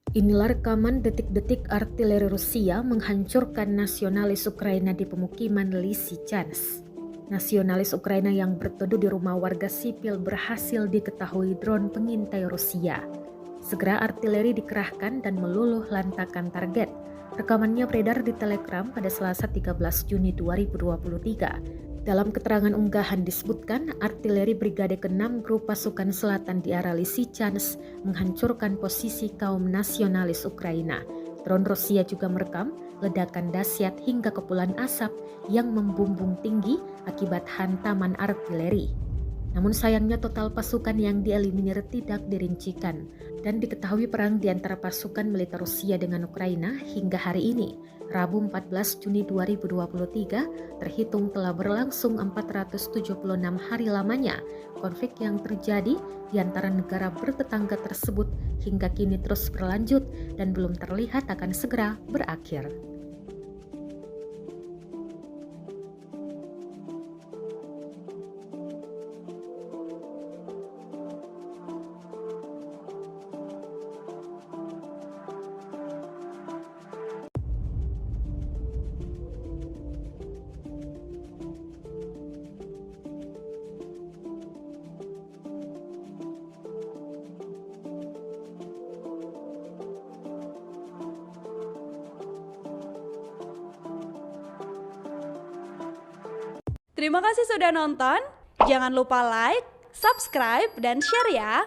Inilah rekaman detik-detik artileri Rusia menghancurkan nasionalis Ukraina di pemukiman Lysychansk. Nasionalis Ukraina yang berteduh di rumah warga sipil berhasil diketahui drone pengintai Rusia. Segera artileri dikerahkan dan meluluh lantakan target. Rekamannya beredar di Telegram pada Selasa 13 Juni 2023. Dalam keterangan unggahan disebutkan, artileri Brigade ke-6 Grup Pasukan Selatan di arah Lysychansk menghancurkan posisi kaum nasionalis Ukraina. Drone Rusia juga merekam ledakan dahsyat hingga kepulan asap yang membumbung tinggi akibat hantaman artileri. Namun sayangnya total pasukan yang dieliminir tidak dirincikan dan diketahui perang di antara pasukan militer Rusia dengan Ukraina hingga hari ini, Rabu 14 Juni 2023, terhitung telah berlangsung 476 hari lamanya. Konflik yang terjadi di antara negara bertetangga tersebut hingga kini terus berlanjut dan belum terlihat akan segera berakhir. Terima kasih sudah nonton. Jangan lupa like, subscribe, dan share ya.